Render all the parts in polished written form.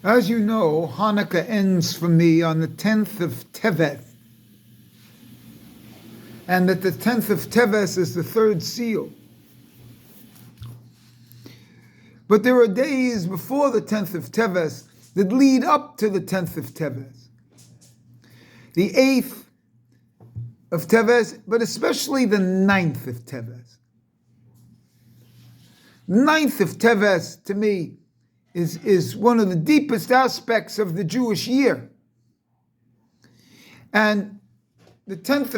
As you know, Hanukkah ends for me on the 10th of Tevet. And that the 10th of Tevet is the third seal. But there are days before the 10th of Tevet that lead up to the 10th of Tevet. The 8th of Tevet, but especially the 9th of Tevet. The 9th of Tevet, to me, is one of the deepest aspects of the Jewish year. And the 9th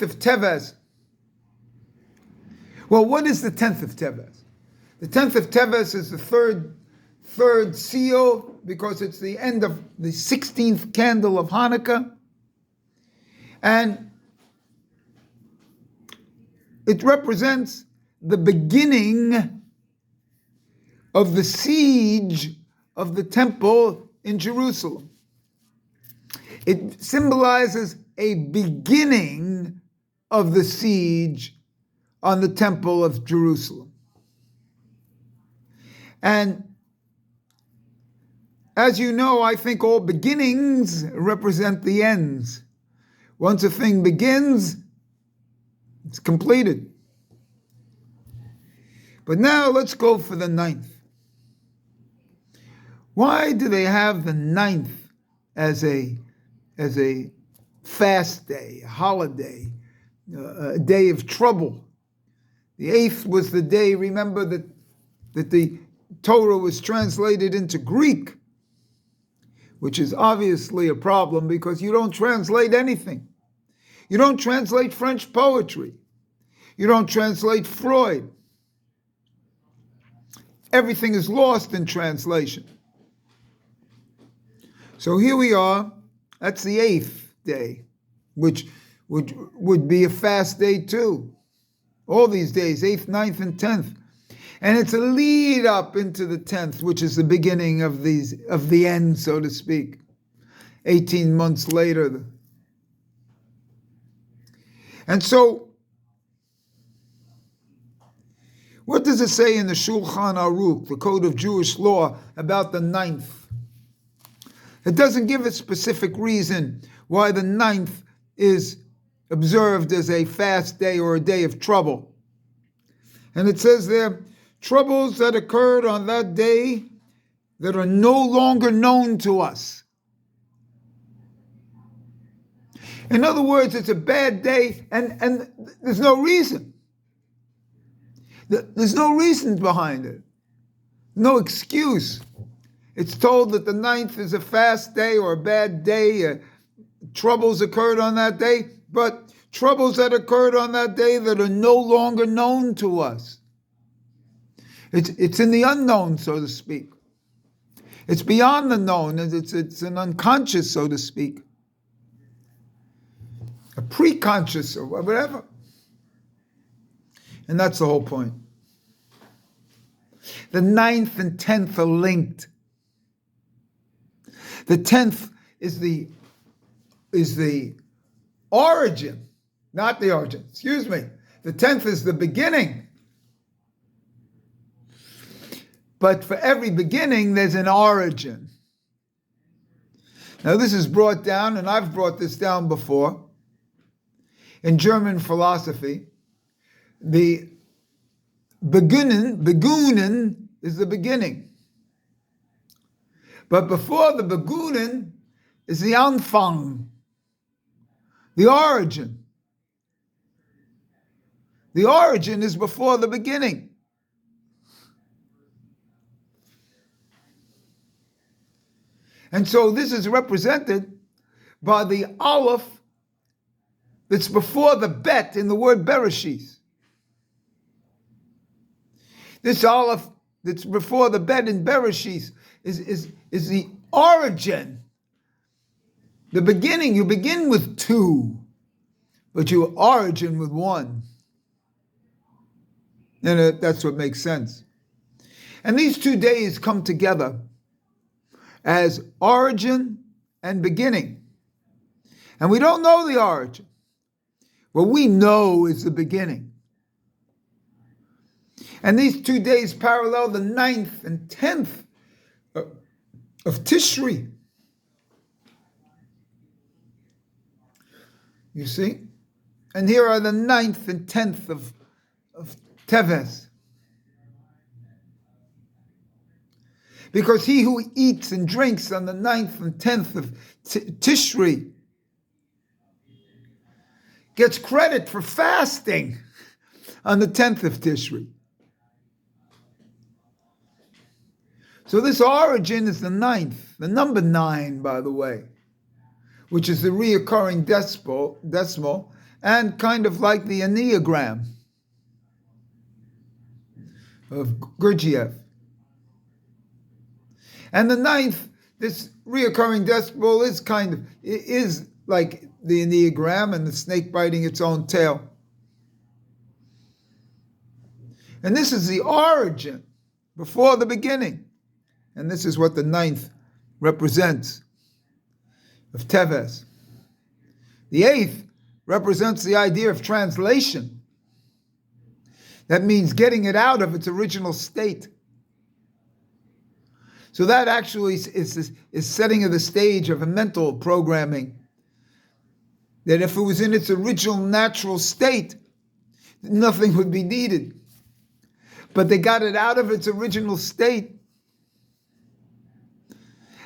of Tevet, well, what is the 10th of Tevet? The 10th of Tevet is the third seal because it's the end of the 16th candle of Hanukkah. And it represents the beginning of the siege of the temple in Jerusalem. It symbolizes a beginning of the siege on the temple of Jerusalem. And as you know, I think all beginnings represent the ends. Once a thing begins, it's completed. But now let's go for the 9th. Why do they have the 9th as a fast day, a holiday, a day of trouble? The 8th was the day, remember, that the Torah was translated into Greek, which is obviously a problem because you don't translate anything. You don't translate French poetry. You don't translate Freud. Everything is lost in translation. So here we are. That's the 8th day, which would be a fast day too. All these days, 8th, 9th, and 10th. And it's a lead up into the 10th, which is the beginning of the end, so to speak. 18 months later. And so, what does it say in the Shulchan Aruch, the Code of Jewish Law, about the 9th? It doesn't give a specific reason why the 9th is observed as a fast day or a day of trouble. And it says there, troubles that occurred on that day that are no longer known to us. In other words, it's a bad day and there's no reason. There's no reason behind it. No excuse. It's told that the 9th is a fast day or a bad day. Troubles occurred on that day, but troubles that occurred on that day that are no longer known to us. It's in the unknown, so to speak. It's beyond the known. It's an unconscious, so to speak. A preconscious or whatever. And that's the whole point. The 9th and 10th are linked. The 10th is the origin, not the origin, excuse me. The 10th is the beginning. But for every beginning, there's an origin. Now this is brought down, and I've brought this down before, in German philosophy. The begunen is the beginning. But before the begunen is the Anfang, the origin. The origin is before the beginning. And so this is represented by the Aleph that's before the Bet in the word Bereshith. This Aleph that's before the Bet in Bereshith is the origin. The beginning, you begin with 2, but you origin with 1. And that's what makes sense. And these 2 days come together as origin and beginning. And we don't know the origin. What we know is the beginning. And these 2 days parallel the 9th and 10th of Tishri. You see? And here are the 9th and 10th of Tevet. Because he who eats and drinks on the 9th and 10th of Tishri gets credit for fasting on the 10th of Tishri. So this origin is the 9th, the number 9, by the way, which is the reoccurring decimal, and kind of like the Enneagram of Gurdjieff. And the 9th, this reoccurring decimal is like the Enneagram and the snake biting its own tail. And this is the origin, before the beginning. And this is what the 9th represents of Tevet. The 8th represents the idea of translation. That means getting it out of its original state. So that actually is setting of the stage of a mental programming. That if it was in its original natural state, nothing would be needed. But they got it out of its original state.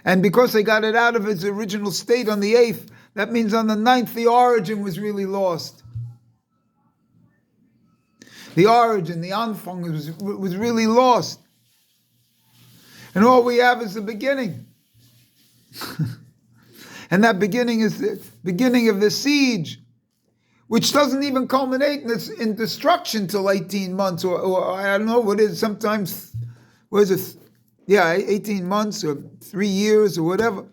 And because they got it out of its original state on the 8th, that means on the 9th, the origin was really lost. The origin, the Anfang, was really lost. And all we have is the beginning. And that beginning is the beginning of the siege, which doesn't even culminate in destruction till 18 months, or I don't know what it is, sometimes, what is it? Yeah, 18 months or 3 years or whatever.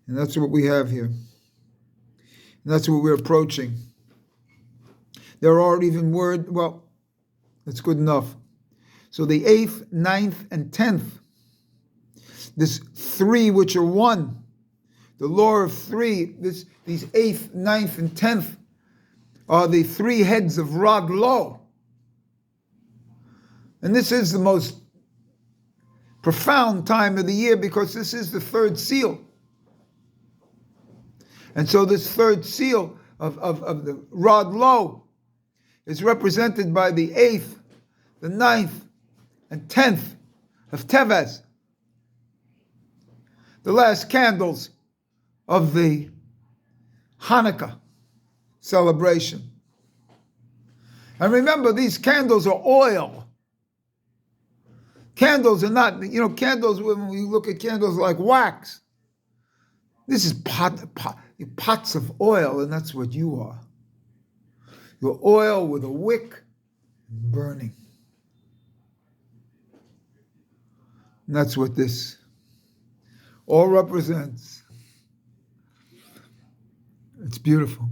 And that's what we have here. And that's what we're approaching. There are even words, well, that's good enough. So the 8th, 9th, and 10th, this 3 which are 1, the law of 3, these 8th, 9th, and 10th are the 3 heads of Rod Lo. And this is the most profound time of the year because this is the 3rd seal. And so this 3rd seal of the Rod Lo is represented by the 8th, the 9th, and 10th of Tevet, the last candles of the Hanukkah celebration. And remember, these candles are oil. Candles are not, candles, when we look at candles like wax, this is pots of oil, and that's what you are. You're oil with a wick burning. And that's what this all represents. It's beautiful.